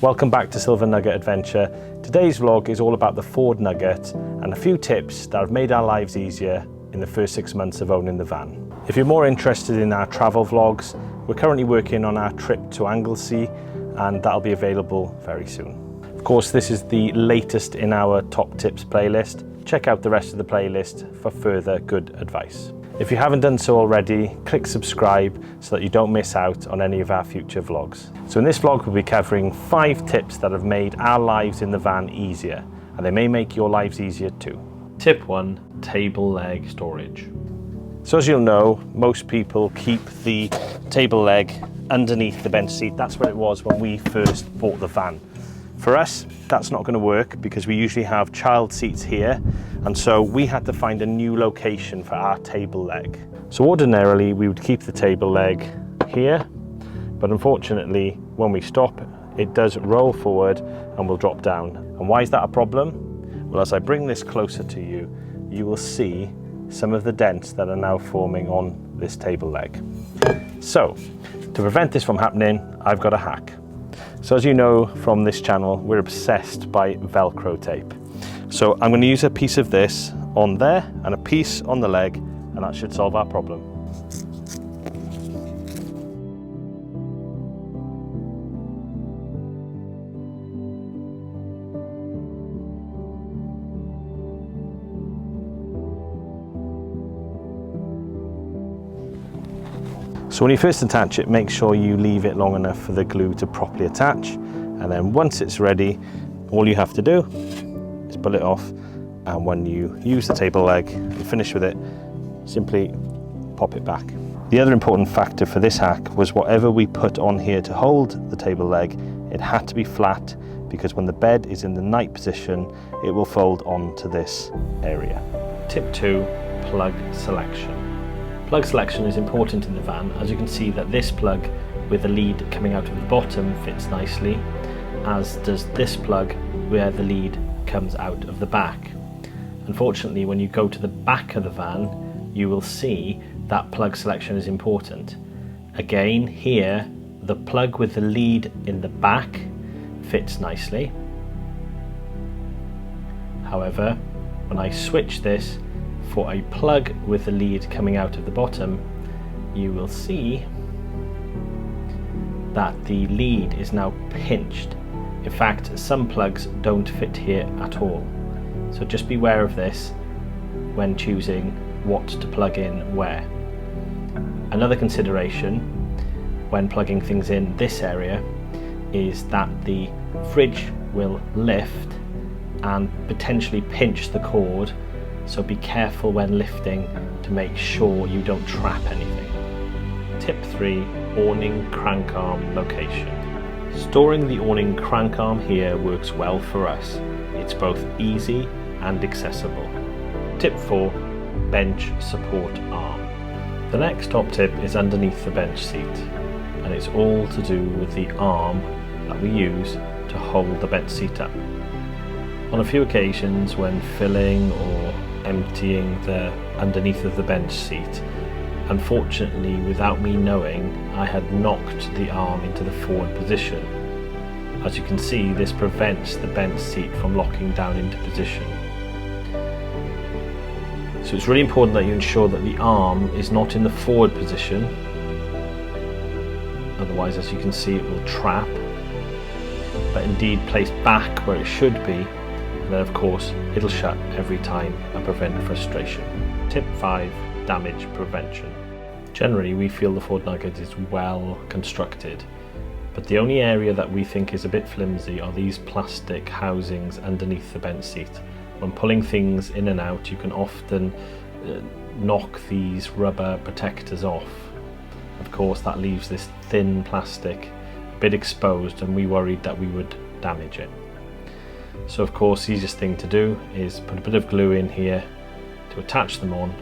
Welcome back to Silver Nugget Adventure. Today's vlog is all about the Ford Nugget and a few tips that have made our lives easier in the first 6 months of owning the van. If you're more interested in our travel vlogs, we're currently working on our trip to Anglesey and that'll be available very soon. Of course, this is the latest in our top tips playlist. Check out the rest of the playlist for further good advice. If you haven't done so already, click subscribe so that you don't miss out on any of our future vlogs. So in this vlog, we'll be covering 5 tips that have made our lives in the van easier, and they may make your lives easier too. Tip 1, table leg storage. So as you'll know, most people keep the table leg underneath the bench seat. That's where it was when we first bought the van. For us, that's not going to work because we usually have child seats here, and so we had to find a new location for our table leg. So ordinarily we would keep the table leg here, but unfortunately when we stop it does roll forward and will drop down. And why is that a problem? Well, as I bring this closer to you, you will see some of the dents that are now forming on this table leg. So to prevent this from happening, I've got a hack. So as you know from this channel, we're obsessed by Velcro tape. So I'm going to use a piece of this on there and a piece on the leg, and that should solve our problem. So when you first attach it, make sure you leave it long enough for the glue to properly attach, and then once it's ready, all you have to do is pull it off, and when you use the table leg and finish with it, simply pop it back. The other important factor for this hack was whatever we put on here to hold the table leg, it had to be flat, because when the bed is in the night position, it will fold onto this area. Tip 2, plug selection. Plug selection is important in the van. As you can see that this plug with the lead coming out of the bottom fits nicely, as does this plug where the lead comes out of the back. Unfortunately, when you go to the back of the van, you will see that plug selection is important. Again, here, the plug with the lead in the back fits nicely. However, when I switch this for a plug with the lead coming out of the bottom, you will see that the lead is now pinched. In fact, some plugs don't fit here at all. So just beware of this when choosing what to plug in where. Another consideration when plugging things in this area is that the fridge will lift and potentially pinch the cord. So be careful when lifting to make sure you don't trap anything. Tip 3, awning crank arm location. Storing the awning crank arm here works well for us. It's both easy and accessible. Tip 4, bench support arm. The next top tip is underneath the bench seat, and it's all to do with the arm that we use to hold the bench seat up. On a few occasions when filling or emptying the underneath of the bench seat, unfortunately without me knowing, I had knocked the arm into the forward position. As you can see, this prevents the bench seat from locking down into position. So it's really important that you ensure that the arm is not in the forward position, otherwise, as you can see, it will trap, but indeed placed back where it should be. And then of course it'll shut every time and prevent frustration. Tip 5, damage prevention. Generally we feel the Ford Nugget is well constructed, but the only area that we think is a bit flimsy are these plastic housings underneath the bench seat. When pulling things in and out, you can often knock these rubber protectors off. Of course that leaves this thin plastic a bit exposed, and we worried that we would damage it. So of course the easiest thing to do is put a bit of glue in here to attach them on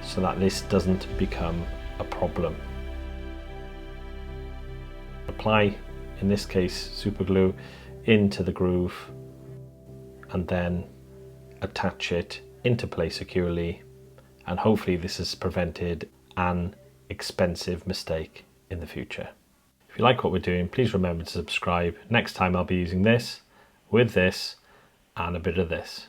so that this doesn't become a problem. Apply, in this case, super glue into the groove and then attach it into place securely, and hopefully this has prevented an expensive mistake in the future. If you like what we're doing, please remember to subscribe. Next time I'll be using this, with this, and a bit of this.